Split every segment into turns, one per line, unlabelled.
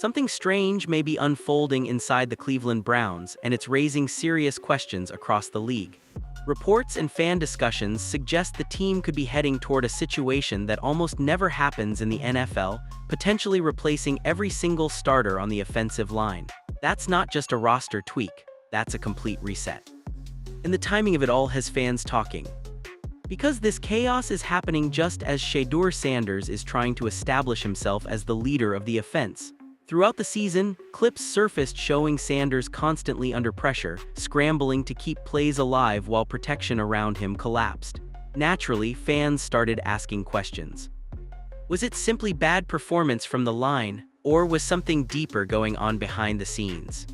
Something strange may be unfolding inside the Cleveland Browns, and it's raising serious questions across the league. Reports and fan discussions suggest the team could be heading toward a situation that almost never happens in the NFL, potentially replacing every single starter on the offensive line. That's not just a roster tweak, that's a complete reset. And the timing of it all has fans talking. Because this chaos is happening just as Shedeur Sanders is trying to establish himself as the leader of the offense. Throughout the season, clips surfaced showing Sanders constantly under pressure, scrambling to keep plays alive while protection around him collapsed. Naturally, fans started asking questions. Was it simply bad performance from the line, or was something deeper going on behind the scenes?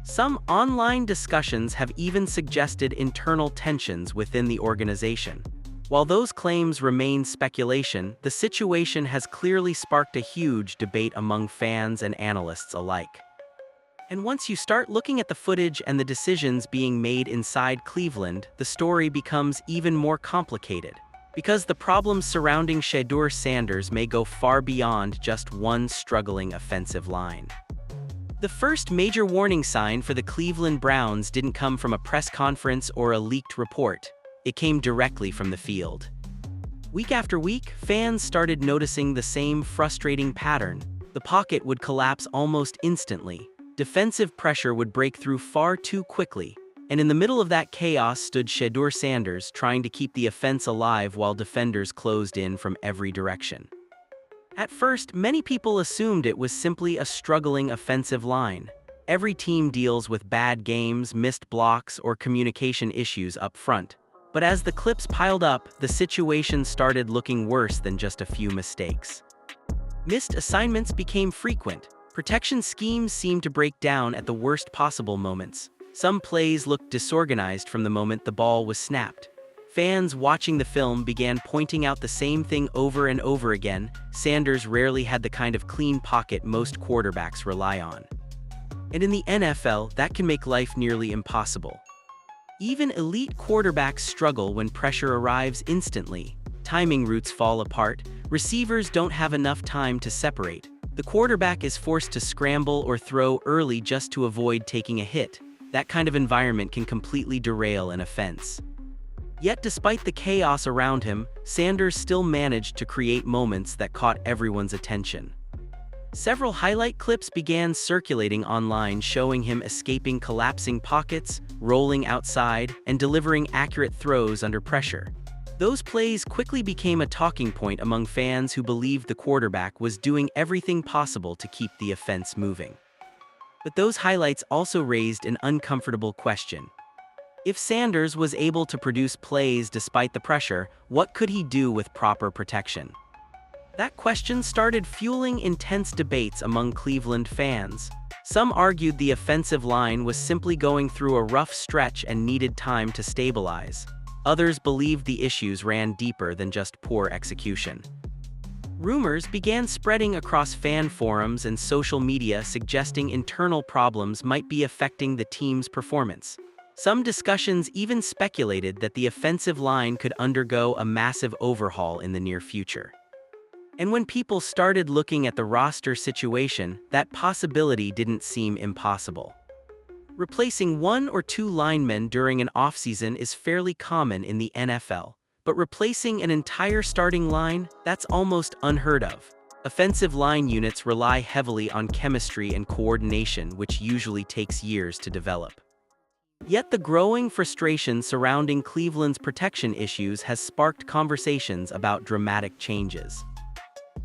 Some online discussions have even suggested internal tensions within the organization. While those claims remain speculation, the situation has clearly sparked a huge debate among fans and analysts alike. And once you start looking at the footage and the decisions being made inside Cleveland, the story becomes even more complicated. Because the problems surrounding Shedeur Sanders may go far beyond just one struggling offensive line. The first major warning sign for the Cleveland Browns didn't come from a press conference or a leaked report. It came directly from the field. Week after week, fans started noticing the same frustrating pattern. The pocket would collapse almost instantly. Defensive pressure would break through far too quickly. And in the middle of that chaos stood Shedeur Sanders trying to keep the offense alive while defenders closed in from every direction. At first, many people assumed it was simply a struggling offensive line. Every team deals with bad games, missed blocks, or communication issues up front. But as the clips piled up, the situation started looking worse than just a few mistakes. Missed assignments became frequent. Protection schemes seemed to break down at the worst possible moments. Some plays looked disorganized from the moment the ball was snapped. Fans watching the film began pointing out the same thing over and over again. Sanders rarely had the kind of clean pocket most quarterbacks rely on. And in the NFL, that can make life nearly impossible. Even elite quarterbacks struggle when pressure arrives instantly. Timing routes fall apart, receivers don't have enough time to separate. The quarterback is forced to scramble or throw early just to avoid taking a hit. That kind of environment can completely derail an offense. Yet despite the chaos around him, Sanders still managed to create moments that caught everyone's attention. Several highlight clips began circulating online showing him escaping collapsing pockets, rolling outside, and delivering accurate throws under pressure. Those plays quickly became a talking point among fans who believed the quarterback was doing everything possible to keep the offense moving. But those highlights also raised an uncomfortable question. If Sanders was able to produce plays despite the pressure, what could he do with proper protection? That question started fueling intense debates among Cleveland fans. Some argued the offensive line was simply going through a rough stretch and needed time to stabilize. Others believed the issues ran deeper than just poor execution. Rumors began spreading across fan forums and social media suggesting internal problems might be affecting the team's performance. Some discussions even speculated that the offensive line could undergo a massive overhaul in the near future. And when people started looking at the roster situation, that possibility didn't seem impossible. Replacing one or two linemen during an offseason is fairly common in the NFL, but replacing an entire starting line, that's almost unheard of. Offensive line units rely heavily on chemistry and coordination, which usually takes years to develop. Yet the growing frustration surrounding Cleveland's protection issues has sparked conversations about dramatic changes.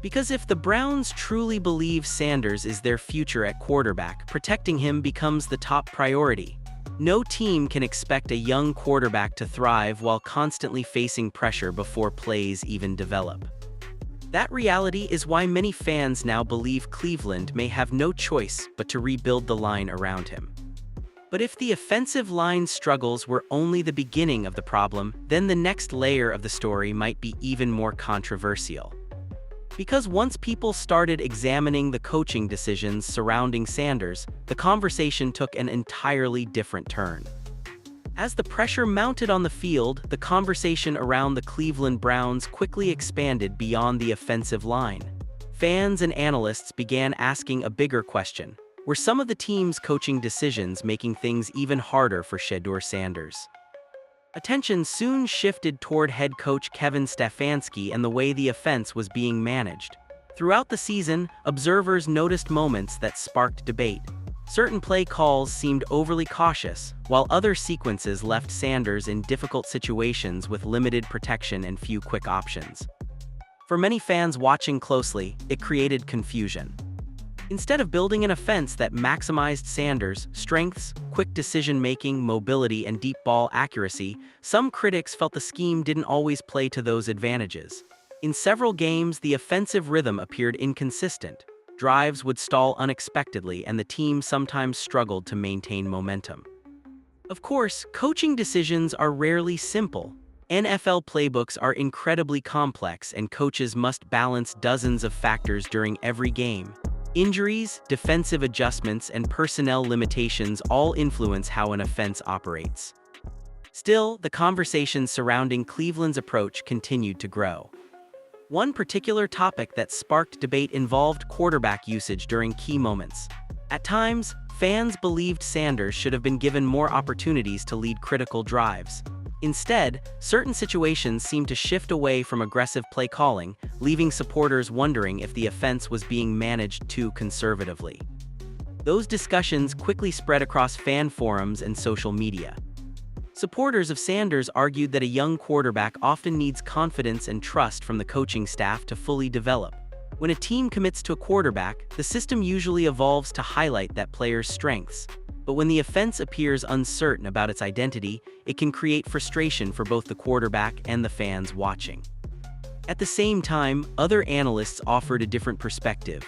Because if the Browns truly believe Sanders is their future at quarterback, protecting him becomes the top priority. No team can expect a young quarterback to thrive while constantly facing pressure before plays even develop. That reality is why many fans now believe Cleveland may have no choice but to rebuild the line around him. But if the offensive line struggles were only the beginning of the problem, then the next layer of the story might be even more controversial. Because once people started examining the coaching decisions surrounding Sanders, the conversation took an entirely different turn. As the pressure mounted on the field, the conversation around the Cleveland Browns quickly expanded beyond the offensive line. fans and analysts began asking a bigger question. Were some of the team's coaching decisions making things even harder for Shedeur Sanders? Attention soon shifted toward head coach Kevin Stefanski and the way the offense was being managed. Throughout the season, observers noticed moments that sparked debate. Certain play calls seemed overly cautious, while other sequences left Sanders in difficult situations with limited protection and few quick options. For many fans watching closely, it created confusion. Instead of building an offense that maximized Sanders' strengths, quick decision-making, mobility, and deep ball accuracy, some critics felt the scheme didn't always play to those advantages. In several games, the offensive rhythm appeared inconsistent. Drives would stall unexpectedly, and the team sometimes struggled to maintain momentum. Of course, coaching decisions are rarely simple. NFL playbooks are incredibly complex, and coaches must balance dozens of factors during every game. Injuries, defensive adjustments, and personnel limitations all influence how an offense operates. Still, the conversations surrounding Cleveland's approach continued to grow. One particular topic that sparked debate involved quarterback usage during key moments. At times, fans believed Sanders should have been given more opportunities to lead critical drives. Instead, certain situations seemed to shift away from aggressive play calling, leaving supporters wondering if the offense was being managed too conservatively. Those discussions quickly spread across fan forums and social media. Supporters of Sanders argued that a young quarterback often needs confidence and trust from the coaching staff to fully develop. When a team commits to a quarterback, the system usually evolves to highlight that player's strengths. But when the offense appears uncertain about its identity, it can create frustration for both the quarterback and the fans watching. At the same time, other analysts offered a different perspective.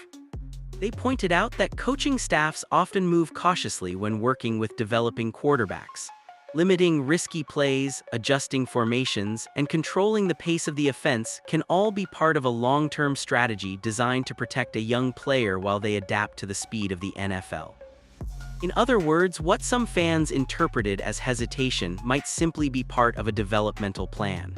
They pointed out that coaching staffs often move cautiously when working with developing quarterbacks. Limiting risky plays, adjusting formations, and controlling the pace of the offense can all be part of a long-term strategy designed to protect a young player while they adapt to the speed of the NFL. In other words, what some fans interpreted as hesitation might simply be part of a developmental plan.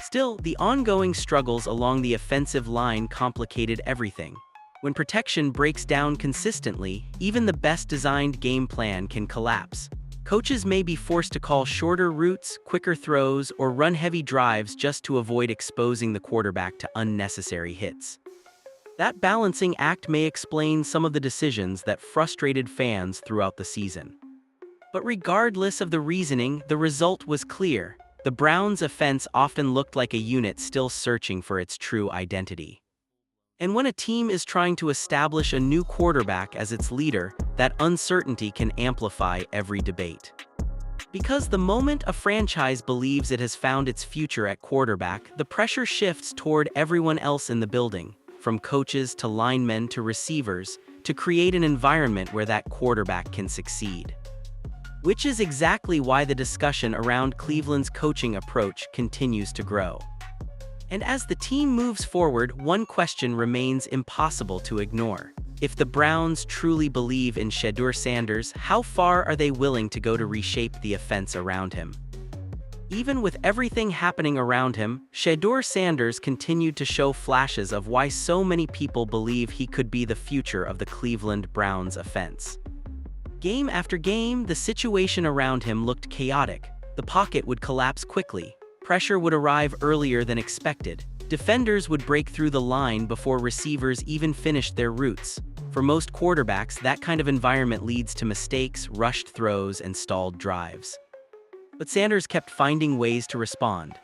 Still, the ongoing struggles along the offensive line complicated everything. When protection breaks down consistently, even the best-designed game plan can collapse. Coaches may be forced to call shorter routes, quicker throws, or run heavy drives just to avoid exposing the quarterback to unnecessary hits. That balancing act may explain some of the decisions that frustrated fans throughout the season. But regardless of the reasoning, the result was clear. The Browns' offense often looked like a unit still searching for its true identity. And when a team is trying to establish a new quarterback as its leader, that uncertainty can amplify every debate. Because the moment a franchise believes it has found its future at quarterback, the pressure shifts toward everyone else in the building, from coaches to linemen to receivers, to create an environment where that quarterback can succeed. Which is exactly why the discussion around Cleveland's coaching approach continues to grow. And as the team moves forward, one question remains impossible to ignore. If the Browns truly believe in Shedeur Sanders, how far are they willing to go to reshape the offense around him? Even with everything happening around him, Shedeur Sanders continued to show flashes of why so many people believe he could be the future of the Cleveland Browns offense. Game after game, the situation around him looked chaotic. The pocket would collapse quickly. Pressure would arrive earlier than expected. Defenders would break through the line before receivers even finished their routes. For most quarterbacks, that kind of environment leads to mistakes, rushed throws, and stalled drives. But Sanders kept finding ways to respond.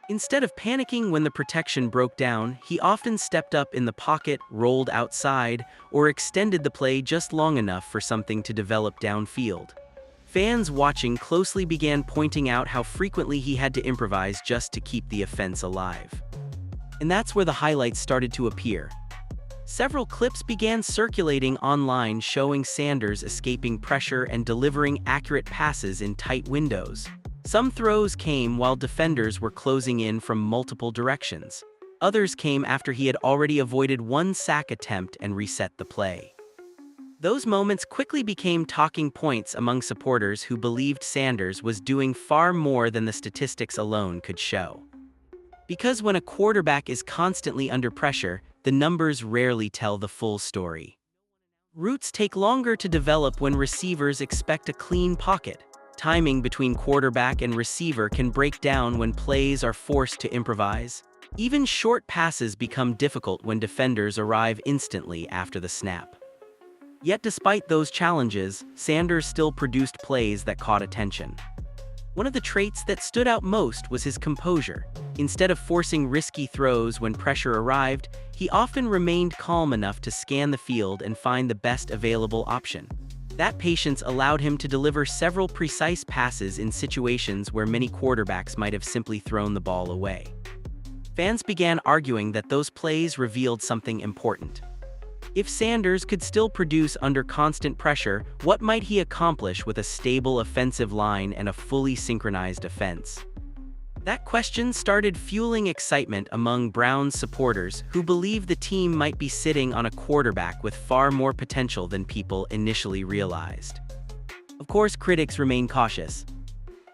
Instead of panicking when the protection broke down, he often stepped up in the pocket, rolled outside, or extended the play just long enough for something to develop downfield. Fans watching closely began pointing out how frequently he had to improvise just to keep the offense alive. And that's where the highlights started to appear. Several clips began circulating online showing Sanders escaping pressure and delivering accurate passes in tight windows. Some throws came while defenders were closing in from multiple directions. Others came after he had already avoided one sack attempt and reset the play. Those moments quickly became talking points among supporters who believed Sanders was doing far more than the statistics alone could show. Because when a quarterback is constantly under pressure, the numbers rarely tell the full story. Routes take longer to develop when receivers expect a clean pocket. Timing between quarterback and receiver can break down when plays are forced to improvise. Even short passes become difficult when defenders arrive instantly after the snap. Yet despite those challenges, Sanders still produced plays that caught attention. One of the traits that stood out most was his composure. Instead of forcing risky throws when pressure arrived, he often remained calm enough to scan the field and find the best available option. That patience allowed him to deliver several precise passes in situations where many quarterbacks might have simply thrown the ball away. Fans began arguing that those plays revealed something important. If Sanders could still produce under constant pressure, what might he accomplish with a stable offensive line and a fully synchronized offense? That question started fueling excitement among Browns supporters who believed the team might be sitting on a quarterback with far more potential than people initially realized. Of course, critics remain cautious.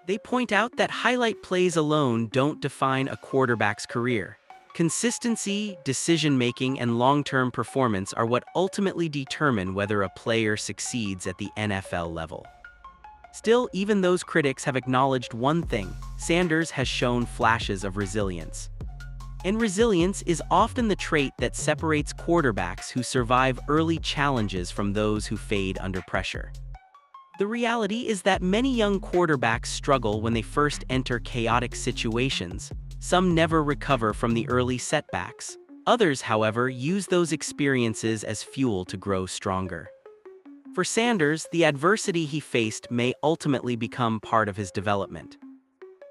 They point out that highlight plays alone don't define a quarterback's career. Consistency, decision-making, and long-term performance are what ultimately determine whether a player succeeds at the NFL level. Still, even those critics have acknowledged one thing: Sanders has shown flashes of resilience. And resilience is often the trait that separates quarterbacks who survive early challenges from those who fade under pressure. The reality is that many young quarterbacks struggle when they first enter chaotic situations. Some never recover from the early setbacks. Others, however, use those experiences as fuel to grow stronger. For Sanders, the adversity he faced may ultimately become part of his development.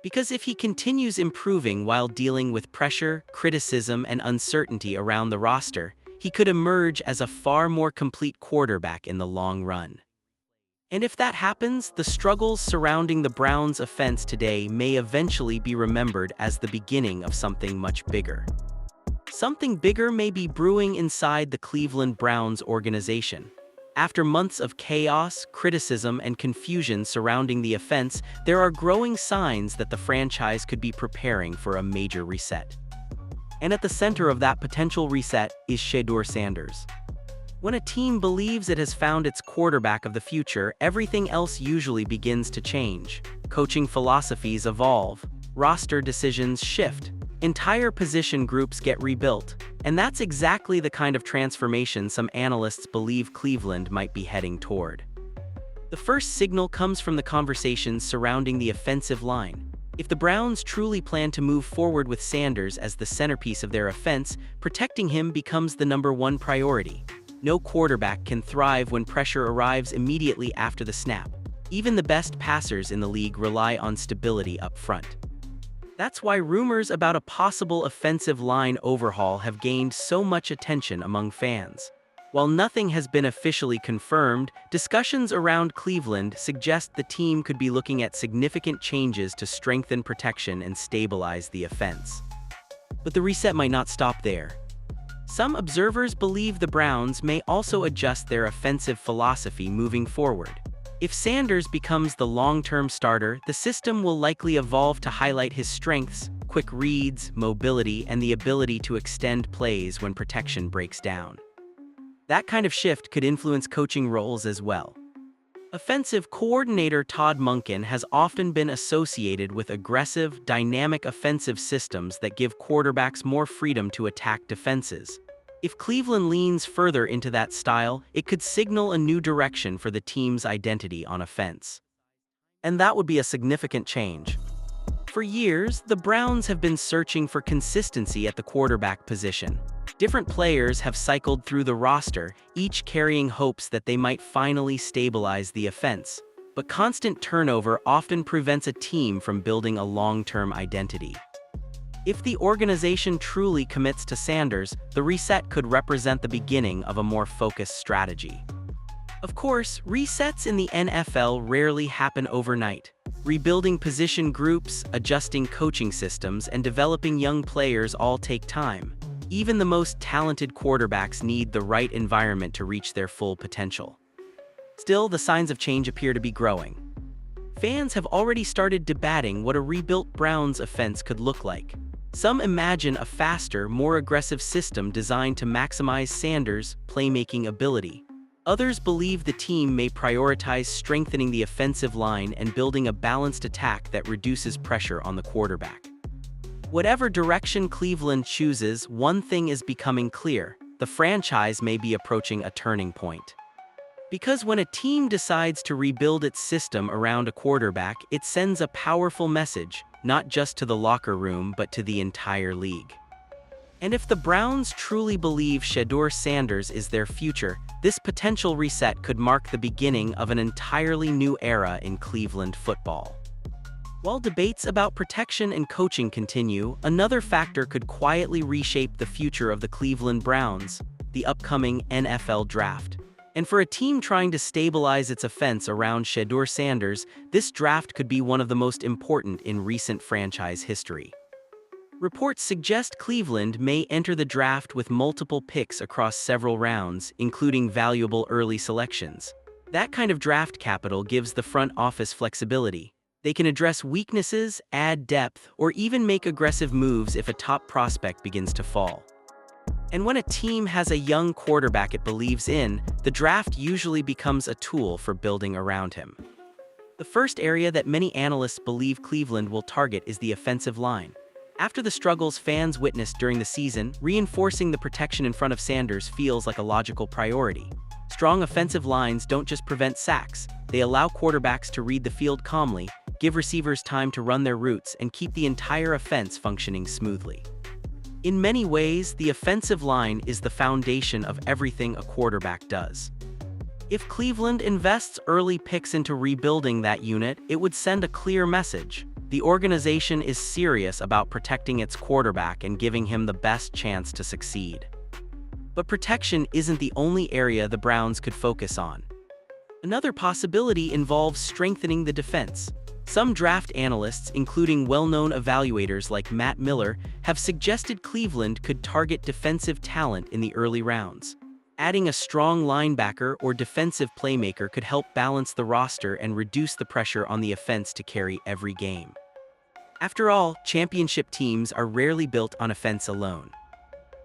Because if he continues improving while dealing with pressure, criticism, and uncertainty around the roster, he could emerge as a far more complete quarterback in the long run. And if that happens, the struggles surrounding the Browns' offense today may eventually be remembered as the beginning of something much bigger. Something bigger may be brewing inside the Cleveland Browns organization. After months of chaos, criticism, and confusion surrounding the offense, there are growing signs that the franchise could be preparing for a major reset. And at the center of that potential reset is Shedeur Sanders. When a team believes it has found its quarterback of the future, everything else usually begins to change. Coaching philosophies evolve, roster decisions shift, entire position groups get rebuilt, and that's exactly the kind of transformation some analysts believe Cleveland might be heading toward. The first signal comes from the conversations surrounding the offensive line. If the Browns truly plan to move forward with Sanders as the centerpiece of their offense, protecting him becomes the #1 priority. No quarterback can thrive when pressure arrives immediately after the snap. Even the best passers in the league rely on stability up front. That's why rumors about a possible offensive line overhaul have gained so much attention among fans. While nothing has been officially confirmed, discussions around Cleveland suggest the team could be looking at significant changes to strengthen protection and stabilize the offense. But the reset might not stop there. Some observers believe the Browns may also adjust their offensive philosophy moving forward. If Sanders becomes the long-term starter, the system will likely evolve to highlight his strengths: quick reads, mobility, and the ability to extend plays when protection breaks down. That kind of shift could influence coaching roles as well. Offensive coordinator Todd Monken has often been associated with aggressive, dynamic offensive systems that give quarterbacks more freedom to attack defenses. If Cleveland leans further into that style, it could signal a new direction for the team's identity on offense. And that would be a significant change. For years, the Browns have been searching for consistency at the quarterback position. Different players have cycled through the roster, each carrying hopes that they might finally stabilize the offense. But constant turnover often prevents a team from building a long-term identity. If the organization truly commits to Sanders, the reset could represent the beginning of a more focused strategy. Of course, resets in the NFL rarely happen overnight. Rebuilding position groups, adjusting coaching systems, and developing young players all take time. Even the most talented quarterbacks need the right environment to reach their full potential. Still, the signs of change appear to be growing. Fans have already started debating what a rebuilt Browns offense could look like. Some imagine a faster, more aggressive system designed to maximize Sanders' playmaking ability. Others believe the team may prioritize strengthening the offensive line and building a balanced attack that reduces pressure on the quarterback. Whatever direction Cleveland chooses, one thing is becoming clear: the franchise may be approaching a turning point. Because when a team decides to rebuild its system around a quarterback, it sends a powerful message, not just to the locker room but to the entire league. And if the Browns truly believe Shedeur Sanders is their future, this potential reset could mark the beginning of an entirely new era in Cleveland football. While debates about protection and coaching continue, another factor could quietly reshape the future of the Cleveland Browns: the upcoming NFL Draft. And for a team trying to stabilize its offense around Shedeur Sanders, this draft could be one of the most important in recent franchise history. Reports suggest Cleveland may enter the draft with multiple picks across several rounds, including valuable early selections. That kind of draft capital gives the front office flexibility. They can address weaknesses, add depth, or even make aggressive moves if a top prospect begins to fall. And when a team has a young quarterback it believes in, the draft usually becomes a tool for building around him. The first area that many analysts believe Cleveland will target is the offensive line. After the struggles fans witnessed during the season, reinforcing the protection in front of Sanders feels like a logical priority. Strong offensive lines don't just prevent sacks, they allow quarterbacks to read the field calmly, give receivers time to run their routes, and keep the entire offense functioning smoothly. In many ways, the offensive line is the foundation of everything a quarterback does. If Cleveland invests early picks into rebuilding that unit, it would send a clear message: the organization is serious about protecting its quarterback and giving him the best chance to succeed. But protection isn't the only area the Browns could focus on. Another possibility involves strengthening the defense. Some draft analysts, including well-known evaluators like Matt Miller, have suggested Cleveland could target defensive talent in the early rounds. Adding a strong linebacker or defensive playmaker could help balance the roster and reduce the pressure on the offense to carry every game. After all, championship teams are rarely built on offense alone.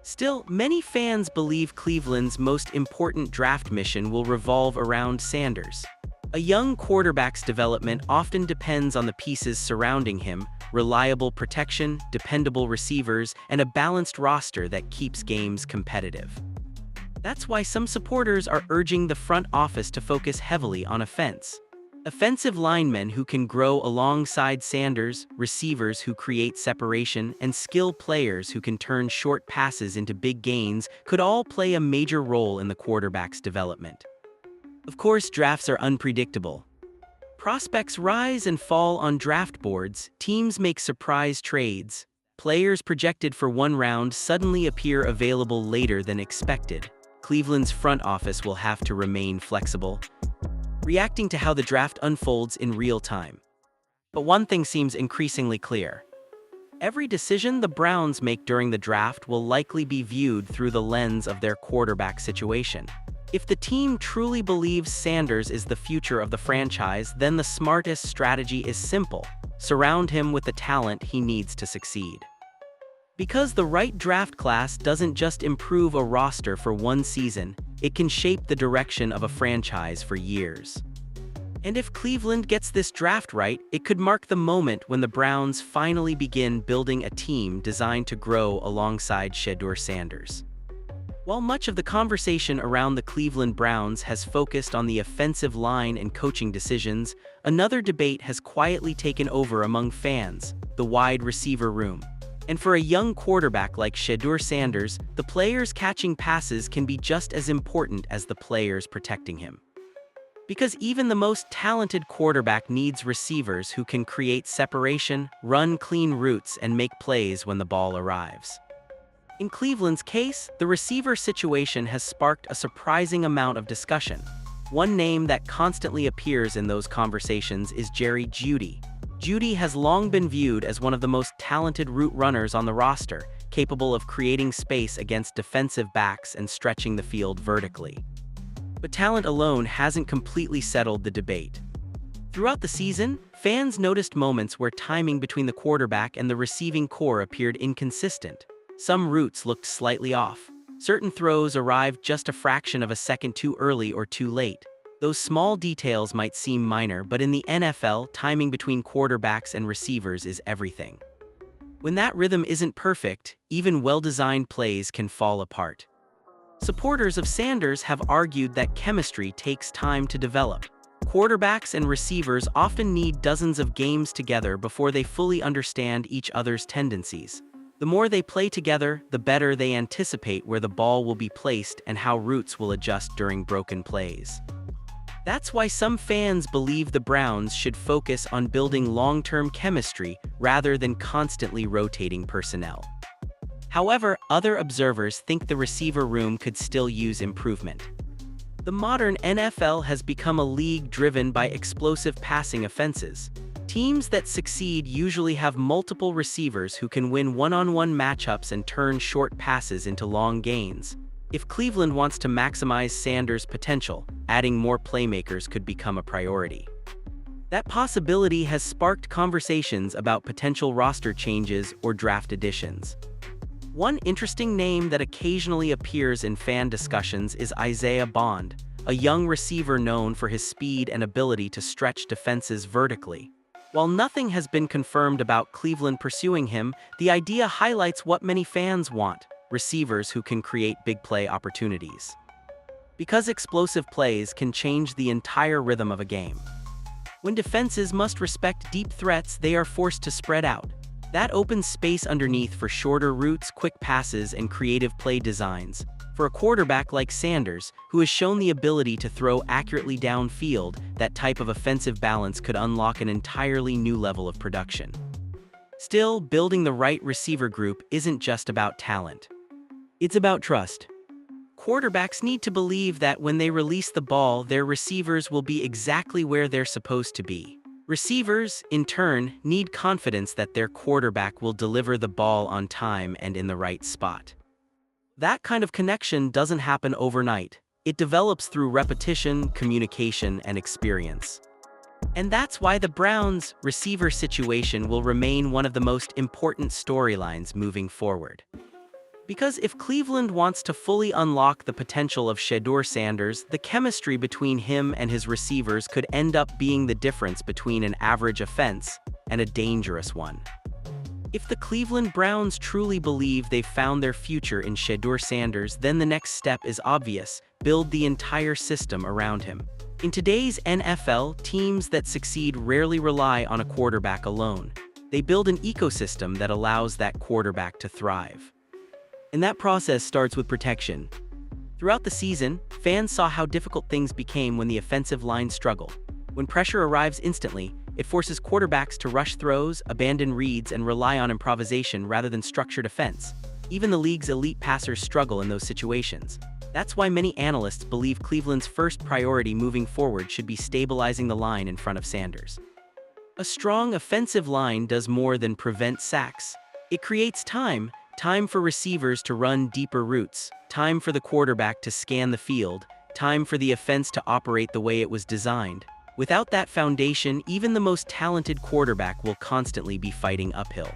Still, many fans believe Cleveland's most important draft mission will revolve around Sanders. A young quarterback's development often depends on the pieces surrounding him: reliable protection, dependable receivers, and a balanced roster that keeps games competitive. That's why some supporters are urging the front office to focus heavily on offense. Offensive linemen who can grow alongside Sanders, receivers who create separation, and skilled players who can turn short passes into big gains could all play a major role in the quarterback's development. Of course, drafts are unpredictable. Prospects rise and fall on draft boards, teams make surprise trades, players projected for one round suddenly appear available later than expected. Cleveland's front office will have to remain flexible, reacting to how the draft unfolds in real time. But one thing seems increasingly clear: every decision the Browns make during the draft will likely be viewed through the lens of their quarterback situation. If the team truly believes Sanders is the future of the franchise, then the smartest strategy is simple: surround him with the talent he needs to succeed. Because the right draft class doesn't just improve a roster for one season, it can shape the direction of a franchise for years. And if Cleveland gets this draft right, it could mark the moment when the Browns finally begin building a team designed to grow alongside Shedeur Sanders. While much of the conversation around the Cleveland Browns has focused on the offensive line and coaching decisions, another debate has quietly taken over among fans: the wide receiver room. And for a young quarterback like Shedeur Sanders, the players catching passes can be just as important as the players protecting him. Because even the most talented quarterback needs receivers who can create separation, run clean routes, and make plays when the ball arrives. In Cleveland's case, the receiver situation has sparked a surprising amount of discussion. One name that constantly appears in those conversations is Jerry Jeudy. Jeudy has long been viewed as one of the most talented route runners on the roster, capable of creating space against defensive backs and stretching the field vertically. But talent alone hasn't completely settled the debate. Throughout the season, Fans noticed moments where timing between the quarterback and the receiving core appeared inconsistent. Some routes looked slightly off. Certain throws arrived just a fraction of a second too early or too late. Those small details might seem minor, but in the NFL, timing between quarterbacks and receivers is everything. When that rhythm isn't perfect, even well-designed plays can fall apart. Supporters of Sanders have argued that chemistry takes time to develop. Quarterbacks and receivers often need dozens of games together before they fully understand each other's tendencies. The more they play together, the better they anticipate where the ball will be placed and how routes will adjust during broken plays. That's why some fans believe the Browns should focus on building long-term chemistry rather than constantly rotating personnel. However, other observers think the receiver room could still use improvement. The modern NFL has become a league driven by explosive passing offenses. Teams that succeed usually have multiple receivers who can win one-on-one matchups and turn short passes into long gains. If Cleveland wants to maximize Sanders' potential, adding more playmakers could become a priority. That possibility has sparked conversations about potential roster changes or draft additions. One interesting name that occasionally appears in fan discussions is Isaiah Bond, a young receiver known for his speed and ability to stretch defenses vertically. While nothing has been confirmed about Cleveland pursuing him, the idea highlights what many fans want: receivers who can create big play opportunities. Because explosive plays can change the entire rhythm of a game. When defenses must respect deep threats, they are forced to spread out. That opens space underneath for shorter routes, quick passes, and creative play designs. For a quarterback like Sanders, who has shown the ability to throw accurately downfield, that type of offensive balance could unlock an entirely new level of production. Still, building the right receiver group isn't just about talent. It's about trust. Quarterbacks need to believe that when they release the ball, their receivers will be exactly where they're supposed to be. Receivers, in turn, need confidence that their quarterback will deliver the ball on time and in the right spot. That kind of connection doesn't happen overnight. It develops through repetition, communication, and experience. And that's why the Browns' receiver situation will remain one of the most important storylines moving forward. Because if Cleveland wants to fully unlock the potential of Shedeur Sanders, the chemistry between him and his receivers could end up being the difference between an average offense and a dangerous one. If the Cleveland Browns truly believe they've found their future in Shedeur Sanders, then the next step is obvious: build the entire system around him. In today's NFL, teams that succeed rarely rely on a quarterback alone. They build an ecosystem that allows that quarterback to thrive. And that process starts with protection. Throughout the season, fans saw how difficult things became when the offensive line struggled. When pressure arrives instantly, it forces quarterbacks to rush throws, abandon reads, and rely on improvisation rather than structured offense. Even the league's elite passers struggle in those situations. That's why many analysts believe Cleveland's first priority moving forward should be stabilizing the line in front of Sanders. A strong offensive line does more than prevent sacks. It creates time for receivers to run deeper routes, time for the quarterback to scan the field, time for the offense to operate the way it was designed. Without that foundation, even the most talented quarterback will constantly be fighting uphill.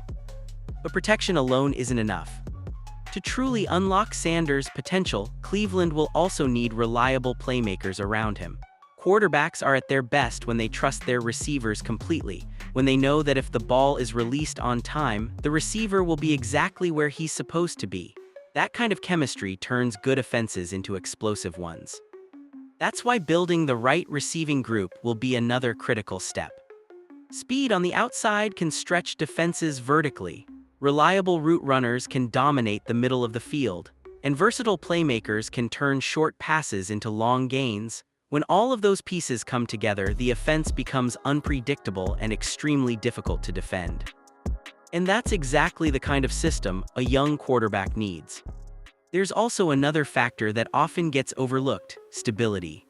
But protection alone isn't enough. To truly unlock Sanders' potential, Cleveland will also need reliable playmakers around him. Quarterbacks are at their best when they trust their receivers completely, when they know that if the ball is released on time, the receiver will be exactly where he's supposed to be. That kind of chemistry turns good offenses into explosive ones. That's why building the right receiving group will be another critical step. Speed on the outside can stretch defenses vertically. Reliable route runners can dominate the middle of the field, and versatile playmakers can turn short passes into long gains. When all of those pieces come together, the offense becomes unpredictable and extremely difficult to defend. And that's exactly the kind of system a young quarterback needs. There's also another factor that often gets overlooked: stability.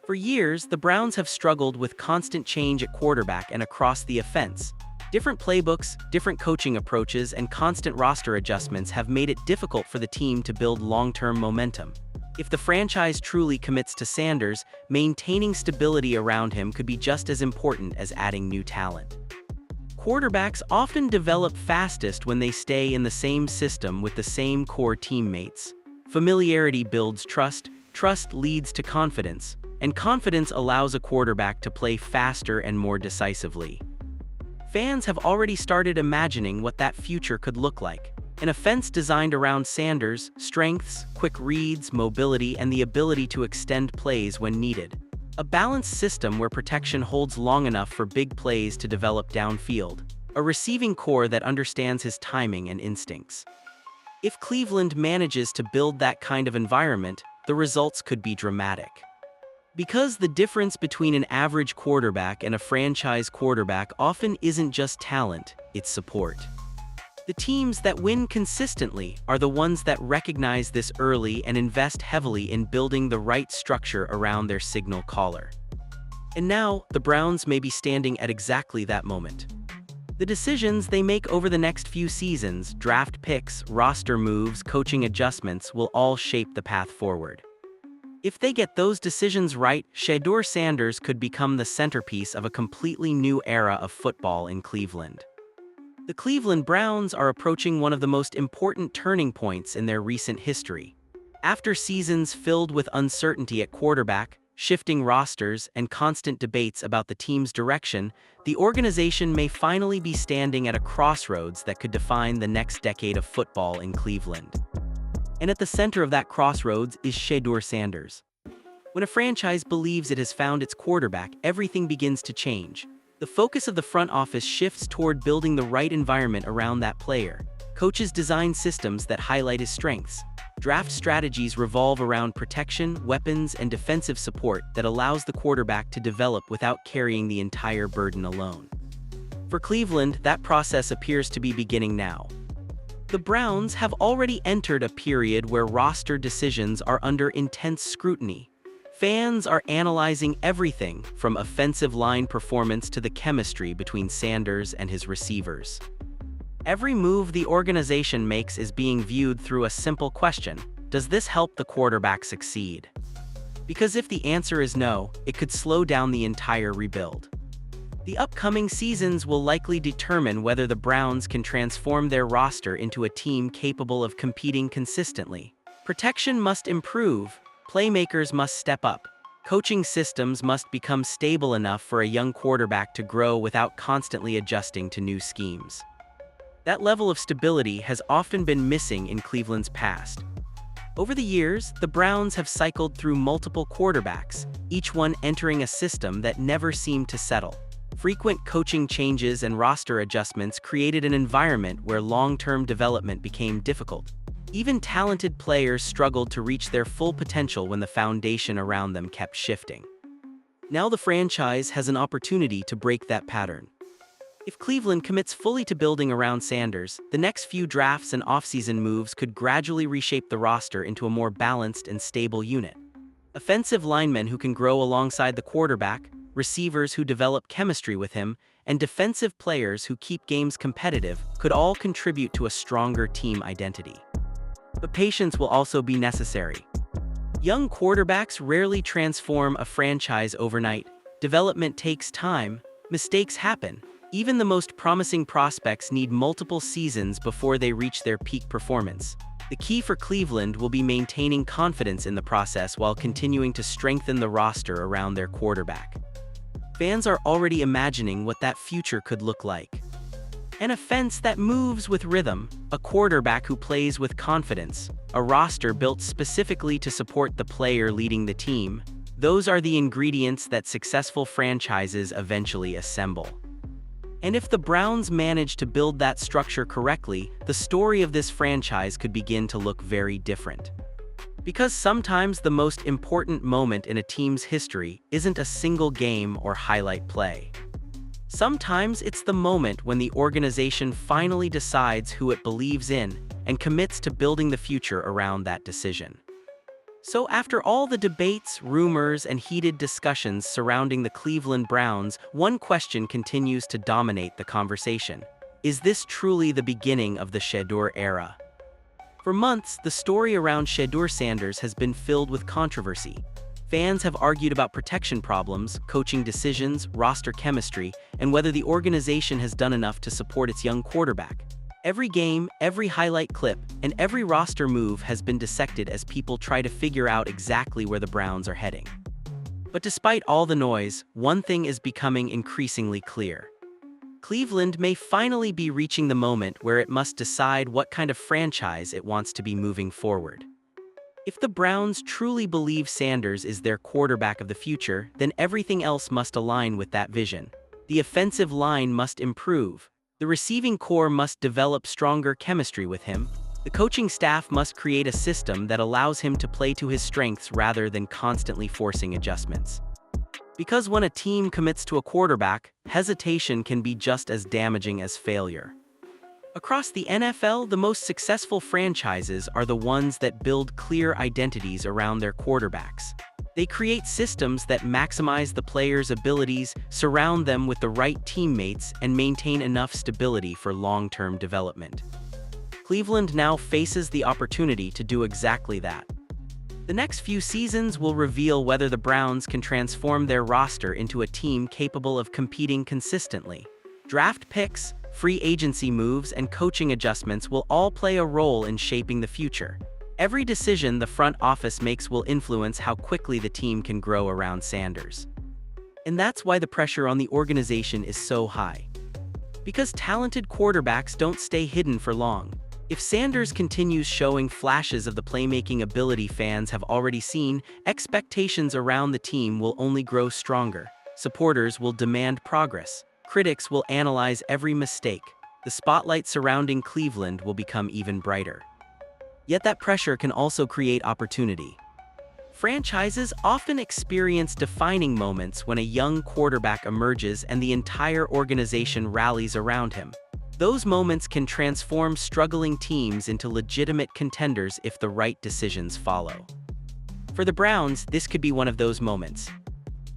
For years, the Browns have struggled with constant change at quarterback and across the offense. Different playbooks, different coaching approaches, and constant roster adjustments have made it difficult for the team to build long-term momentum. If the franchise truly commits to Sanders, maintaining stability around him could be just as important as adding new talent. Quarterbacks often develop fastest when they stay in the same system with the same core teammates. Familiarity builds trust, trust leads to confidence, and confidence allows a quarterback to play faster and more decisively. Fans have already started imagining what that future could look like. An offense designed around Sanders' strengths, quick reads, mobility, and the ability to extend plays when needed. A balanced system where protection holds long enough for big plays to develop downfield. A receiving core that understands his timing and instincts. If Cleveland manages to build that kind of environment, the results could be dramatic. Because the difference between an average quarterback and a franchise quarterback often isn't just talent, it's support. The teams that win consistently are the ones that recognize this early and invest heavily in building the right structure around their signal caller. And now, the Browns may be standing at exactly that moment. The decisions they make over the next few seasons, draft picks, roster moves, coaching adjustments, will all shape the path forward. If they get those decisions right, Shedeur Sanders could become the centerpiece of a completely new era of football in Cleveland. The Cleveland Browns are approaching one of the most important turning points in their recent history. After seasons filled with uncertainty at quarterback, shifting rosters, and constant debates about the team's direction, the organization may finally be standing at a crossroads that could define the next decade of football in Cleveland. And at the center of that crossroads is Shedeur Sanders. When a franchise believes it has found its quarterback, everything begins to change. The focus of the front office shifts toward building the right environment around that player. Coaches design systems that highlight his strengths. Draft strategies revolve around protection, weapons, and defensive support that allows the quarterback to develop without carrying the entire burden alone. For Cleveland, that process appears to be beginning now. The Browns have already entered a period where roster decisions are under intense scrutiny. Fans are analyzing everything from offensive line performance to the chemistry between Sanders and his receivers. Every move the organization makes is being viewed through a simple question: does this help the quarterback succeed? Because if the answer is no, it could slow down the entire rebuild. The upcoming seasons will likely determine whether the Browns can transform their roster into a team capable of competing consistently. Protection must improve. Playmakers must step up. Coaching systems must become stable enough for a young quarterback to grow without constantly adjusting to new schemes. That level of stability has often been missing in Cleveland's past. Over the years, the Browns have cycled through multiple quarterbacks, each one entering a system that never seemed to settle. Frequent coaching changes and roster adjustments created an environment where long-term development became difficult. Even talented players struggled to reach their full potential when the foundation around them kept shifting. Now the franchise has an opportunity to break that pattern. If Cleveland commits fully to building around Sanders, the next few drafts and offseason moves could gradually reshape the roster into a more balanced and stable unit. Offensive linemen who can grow alongside the quarterback, receivers who develop chemistry with him, and defensive players who keep games competitive could all contribute to a stronger team identity. But patience will also be necessary. Young quarterbacks rarely transform a franchise overnight. Development takes time, mistakes happen. Even the most promising prospects need multiple seasons before they reach their peak performance. The key for Cleveland will be maintaining confidence in the process while continuing to strengthen the roster around their quarterback. Fans are already imagining what that future could look like. An offense that moves with rhythm, a quarterback who plays with confidence, a roster built specifically to support the player leading the team. Those are the ingredients that successful franchises eventually assemble. And if the Browns manage to build that structure correctly, the story of this franchise could begin to look very different. Because sometimes the most important moment in a team's history isn't a single game or highlight play. Sometimes it's the moment when the organization finally decides who it believes in and commits to building the future around that decision. So after all the debates, rumors, and heated discussions surrounding the Cleveland Browns, one question continues to dominate the conversation. Is this truly the beginning of the Shedeur era? For months, the story around Shedeur Sanders has been filled with controversy. Fans have argued about protection problems, coaching decisions, roster chemistry, and whether the organization has done enough to support its young quarterback. Every game, every highlight clip, and every roster move has been dissected as people try to figure out exactly where the Browns are heading. But despite all the noise, one thing is becoming increasingly clear. Cleveland may finally be reaching the moment where it must decide what kind of franchise it wants to be moving forward. If the Browns truly believe Sanders is their quarterback of the future, then everything else must align with that vision. The offensive line must improve. The receiving core must develop stronger chemistry with him. The coaching staff must create a system that allows him to play to his strengths rather than constantly forcing adjustments. Because when a team commits to a quarterback, hesitation can be just as damaging as failure. Across the NFL, the most successful franchises are the ones that build clear identities around their quarterbacks. They create systems that maximize the players' abilities, surround them with the right teammates, and maintain enough stability for long-term development. Cleveland now faces the opportunity to do exactly that. The next few seasons will reveal whether the Browns can transform their roster into a team capable of competing consistently. Draft picks, free agency moves, and coaching adjustments will all play a role in shaping the future. Every decision the front office makes will influence how quickly the team can grow around Sanders. And that's why the pressure on the organization is so high. Because talented quarterbacks don't stay hidden for long. If Sanders continues showing flashes of the playmaking ability fans have already seen, expectations around the team will only grow stronger. Supporters will demand progress. Critics will analyze every mistake. The spotlight surrounding Cleveland will become even brighter. Yet that pressure can also create opportunity. Franchises often experience defining moments when a young quarterback emerges and the entire organization rallies around him. Those moments can transform struggling teams into legitimate contenders if the right decisions follow. For the Browns, this could be one of those moments.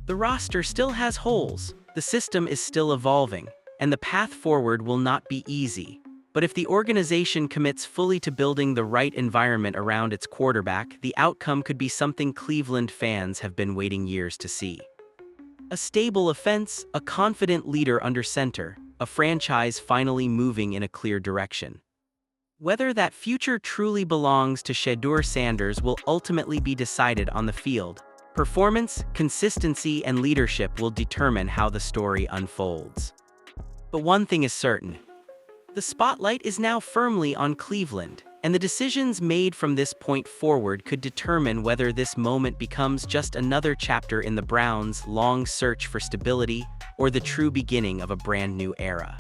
The roster still has holes, the system is still evolving, and the path forward will not be easy. But if the organization commits fully to building the right environment around its quarterback, the outcome could be something Cleveland fans have been waiting years to see. A stable offense, a confident leader under center, a franchise finally moving in a clear direction. Whether that future truly belongs to Shedeur Sanders will ultimately be decided on the field. Performance, consistency, and leadership will determine how the story unfolds. But one thing is certain. The spotlight is now firmly on Cleveland, and the decisions made from this point forward could determine whether this moment becomes just another chapter in the Browns' long search for stability or the true beginning of a brand new era.